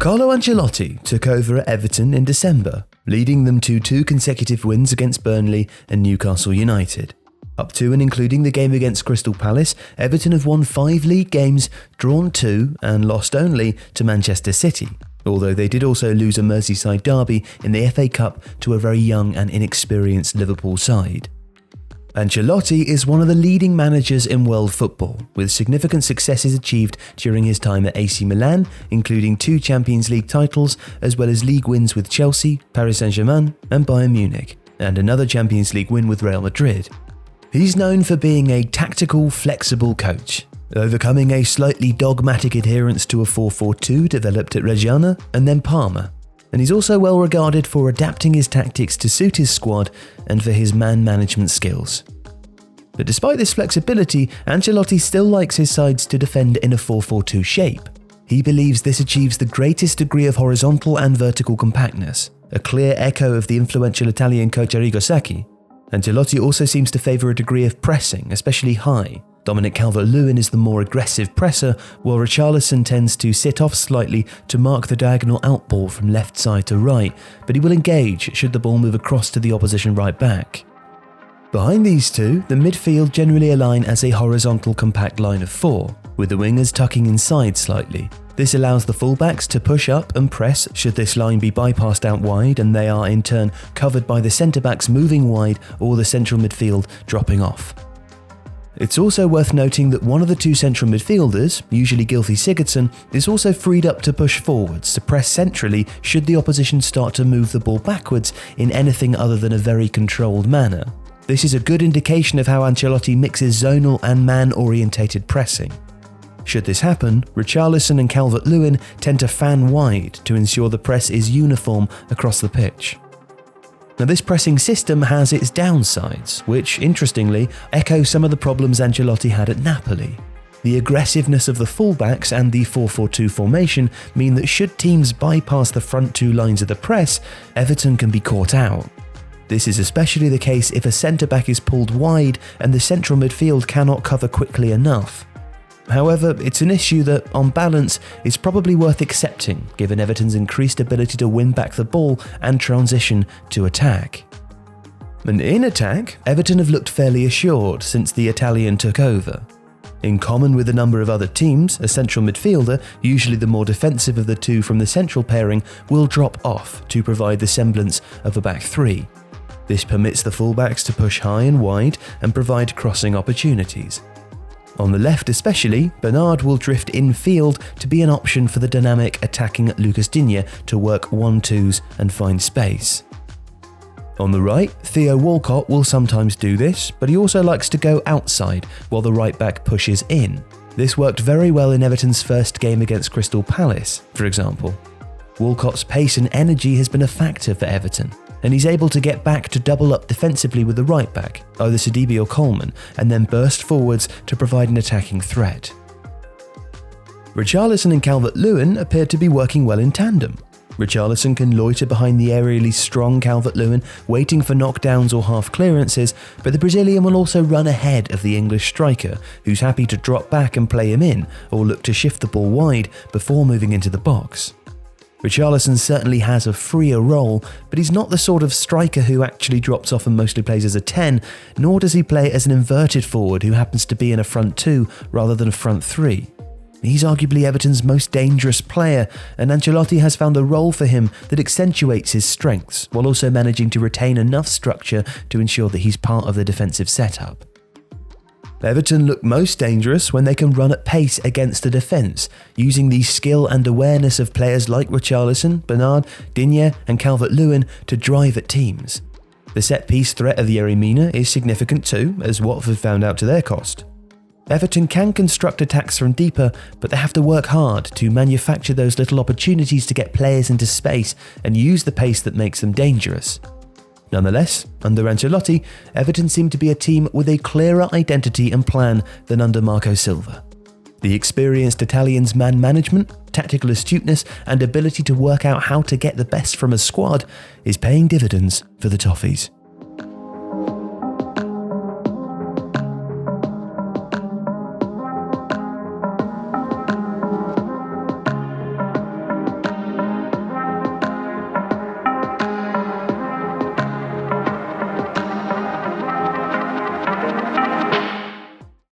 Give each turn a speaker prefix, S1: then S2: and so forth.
S1: Carlo Ancelotti took over at Everton in December, leading them to 2 consecutive wins against Burnley and Newcastle United. Up to and including the game against Crystal Palace, Everton have won 5 league games, drawn 2 and lost only to Manchester City, although they did also lose a Merseyside derby in the FA Cup to a very young and inexperienced Liverpool side. Ancelotti is one of the leading managers in world football, with significant successes achieved during his time at AC Milan, including 2 Champions League titles, as well as league wins with Chelsea, Paris Saint-Germain and Bayern Munich, and another Champions League win with Real Madrid. He's known for being a tactical, flexible coach, overcoming a slightly dogmatic adherence to a 4-4-2 developed at Reggiana and then Parma. And he's also well regarded for adapting his tactics to suit his squad and for his man management skills. But despite this flexibility, Ancelotti still likes his sides to defend in a 4-4-2 shape. He believes this achieves the greatest degree of horizontal and vertical compactness, a clear echo of the influential Italian coach Arrigo Sacchi. Ancelotti also seems to favour a degree of pressing, especially high. Dominic Calvert-Lewin is the more aggressive presser, while Richarlison tends to sit off slightly to mark the diagonal outball from left side to right, but he will engage should the ball move across to the opposition right back. Behind these two, the midfield generally align as a horizontal compact line of 4, with the wingers tucking inside slightly. This allows the fullbacks to push up and press should this line be bypassed out wide, and they are in turn covered by the centre-backs moving wide or the central midfield dropping off. It's also worth noting that one of the 2 central midfielders, usually Gylfi Sigurdsson, is also freed up to push forwards to press centrally should the opposition start to move the ball backwards in anything other than a very controlled manner. This is a good indication of how Ancelotti mixes zonal and man-orientated pressing. Should this happen, Richarlison and Calvert-Lewin tend to fan wide to ensure the press is uniform across the pitch. Now, this pressing system has its downsides, which, interestingly, echo some of the problems Ancelotti had at Napoli. The aggressiveness of the fullbacks and the 4-4-2 formation mean that should teams bypass the front 2 lines of the press, Everton can be caught out. This is especially the case if a centre-back is pulled wide and the central midfield cannot cover quickly enough. However, it's an issue that, on balance, is probably worth accepting given Everton's increased ability to win back the ball and transition to attack. And in attack, Everton have looked fairly assured since the Italian took over. In common with a number of other teams, a central midfielder, usually the more defensive of the 2 from the central pairing, will drop off to provide the semblance of a back 3. This permits the fullbacks to push high and wide and provide crossing opportunities. On the left especially, Bernard will drift infield to be an option for the dynamic attacking Lucas Digne to work 1-2s and find space. On the right, Theo Walcott will sometimes do this, but he also likes to go outside while the right back pushes in. This worked very well in Everton's first game against Crystal Palace, for example. Walcott's pace and energy has been a factor for Everton, and he's able to get back to double up defensively with the right back, either Sidibe or Coleman, and then burst forwards to provide an attacking threat. Richarlison and Calvert-Lewin appear to be working well in tandem. Richarlison can loiter behind the aerially strong Calvert-Lewin, waiting for knockdowns or half clearances, but the Brazilian will also run ahead of the English striker, who's happy to drop back and play him in, or look to shift the ball wide before moving into the box. Richarlison certainly has a freer role, but he's not the sort of striker who actually drops off and mostly plays as a 10, nor does he play as an inverted forward who happens to be in a front 2 rather than a front 3. He's arguably Everton's most dangerous player, and Ancelotti has found a role for him that accentuates his strengths, while also managing to retain enough structure to ensure that he's part of the defensive setup. Everton look most dangerous when they can run at pace against a defence, using the skill and awareness of players like Richarlison, Bernard, Digne and Calvert-Lewin to drive at teams. The set-piece threat of Yerry Mina is significant too, as Watford found out to their cost. Everton can construct attacks from deeper, but they have to work hard to manufacture those little opportunities to get players into space and use the pace that makes them dangerous. Nonetheless, under Ancelotti, Everton seem to be a team with a clearer identity and plan than under Marco Silva. The experienced Italian's man management, tactical astuteness, and ability to work out how to get the best from a squad is paying dividends for the Toffees.